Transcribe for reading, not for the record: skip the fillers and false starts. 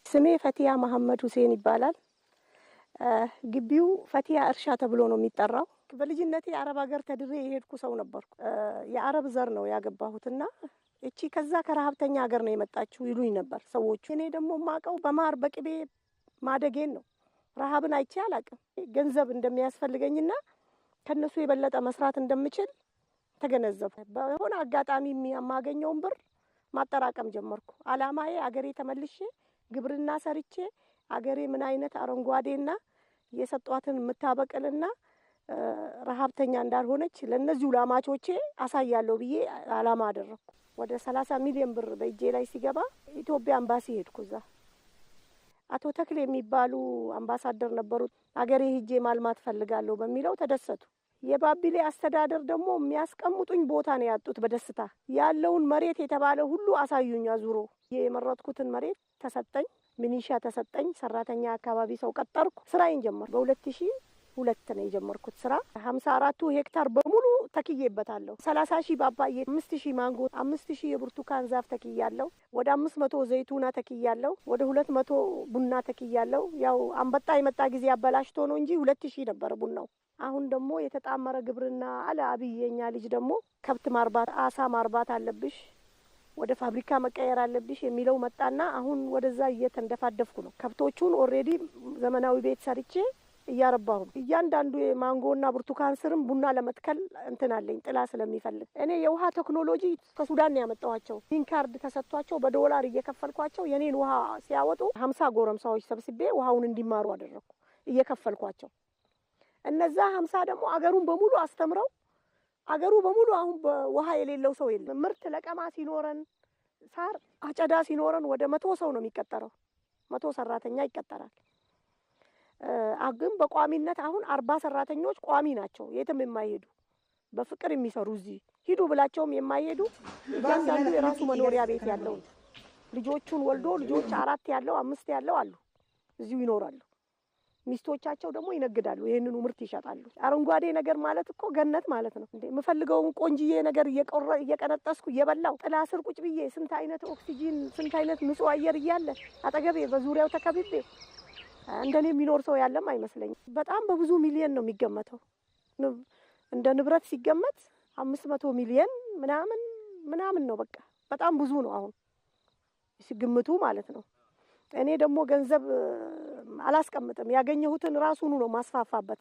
ስሜ ፈቲያ መሐመድ ሁሴን ይባላል። ግቢው ፈቲያ እርሻ ተብሎ ነው የሚጠራው። በልጅነቴ አረብ ሀገር ተድሬ የሄድኩ ሰው ነበርኩ። የአረብ ዘር ነው ያገባሁትና እቺ ከዛ ከረሀብተኛ ሀገር ነው የመጣችው ይሉኝ ነበር ሰዎቹ። እኔ ደግሞ ማቀው በማር በቅቤ ማደጌን ነው። ረሀብን አይቼ አላቅም። ገንዘብ እንደሚያስፈልገኝና ከነሱ የበለጠ መስራት እንደምችል ተገነዘብኩ። በሆነ አጋጣሚ የማገኘውን ብር ማጠራቀም ጀመርኩ። አላማዬ አገሬ ተመልሼ ግብርና ሰርቼ አገሬ ምን አይነት አረንጓዴና የሰጧትን የምታበቅልና ረሀብተኛ እንዳልሆነች ለነዚሁ ላማቾቼ አሳያለሁ ብዬ አላማ አደረኩ። ወደ 30 ሚሊዮን ብር በእጄ ላይ ሲገባ ኢትዮጵያ አምባሲ ሄድኩ። እዛ አቶ ተክሌ የሚባሉ አምባሳደር ነበሩ። አገሬ ሂጄ ማልማት ፈልጋለሁ በሚለው ተደሰቱ። የባቢሌ አስተዳደር ደግሞ የሚያስቀምጡኝ ቦታ ነው ያጡት። በደስታ ያለውን መሬት የተባለ ሁሉ አሳዩኝ። አዙሮ የመረጥኩትን መሬት ተሰጠኝ። ሚኒሻ ተሰጠኝ። ሰራተኛ አካባቢ ሰው ቀጠርኩ። ስራዬን ጀመርኩ። በ2002 ነው የጀመርኩት ስራ። 54 ሄክታር በሙሉ ተክዬበታለሁ። 30,000 ባባዬ፣ 5,000 ማንጎ፣ 5,000 የብርቱካን ዛፍ ተክያለሁ። ወደ 500 ዘይቱና ተክያለሁ። ወደ 200 ቡና ተክያለሁ። ያው አንበጣ የመጣ ጊዜ አበላሽቶ ነው እንጂ 2,000 ነበር ቡናው። አሁን ደግሞ የተጣመረ ግብርና አለ አብዬኛ ልጅ ደግሞ ከብት ማርባት፣ አሳ ማርባት አለብሽ፣ ወደ ፋብሪካ መቀየር አለብሽ የሚለው መጣና አሁን ወደዛ እየተንደፋደፍኩ ነው። ከብቶቹን ኦልሬዲ ዘመናዊ ቤት ሰርቼ እያረባሁ። እያንዳንዱ የማንጎና ብርቱካን ስርም ቡና ለመትከል እንትን አለኝ፣ ጥላ ስለሚፈልግ። እኔ የውሃ ቴክኖሎጂ ከሱዳን ነው ያመጣኋቸው። ፒን ካርድ ተሰጥቷቸው በዶላር እየከፈልኳቸው የኔን ውሃ ሲያወጡ 50 ጎረምሳዎች ሰብስቤ ውሃውን እንዲማሩ አደረኩ እየከፈልኳቸው። እነዛ 50 ደግሞ አገሩን በሙሉ አስተምረው አገሩ በሙሉ አሁን በውሃ የሌለው ሰው የለም። ምርት ለቀማ ሲኖረን፣ ሳር አጨዳ ሲኖረን ወደ 100 ሰው ነው የሚቀጠረው። 100 ሰራተኛ ይቀጠራል። ግን በቋሚነት አሁን 40 ሰራተኞች ቋሚ ናቸው፣ የትም የማይሄዱ በፍቅር የሚሰሩ እዚህ ሂዱ ብላቸውም የማይሄዱ። እያንዳንዱ የራሱ መኖሪያ ቤት ያለው ልጆቹን ወልዶ ልጆች 4 ያለው 5 ያለው አሉ፣ እዚሁ ይኖራሉ። ሚስቶቻቸው ደግሞ ይነግዳሉ፣ ይሄንኑ ምርት ይሸጣሉ። አረንጓዴ ነገር ማለት እኮ ገነት ማለት ነው እንዴ! የምፈልገውን ቆንጂዬ ነገር እየቀነጠስኩ እየበላው ጥላ ስር ቁጭ ብዬ ስንት አይነት ኦክሲጂን ስንት አይነት ንጹህ አየር እያለ አጠገቤ በዙሪያው ተከብቤ እንደኔ የሚኖር ሰው ያለም አይመስለኝም። በጣም በብዙ ሚሊዮን ነው የሚገመተው። እንደ ንብረት ሲገመት 500 ሚሊዮን ምናምን ነው። በቃ በጣም ብዙ ነው አሁን ሲግምቱ ማለት ነው። እኔ ደግሞ ገንዘብ አላስቀምጥም። ያገኘሁትን ራሱኑ ነው ማስፋፋበት።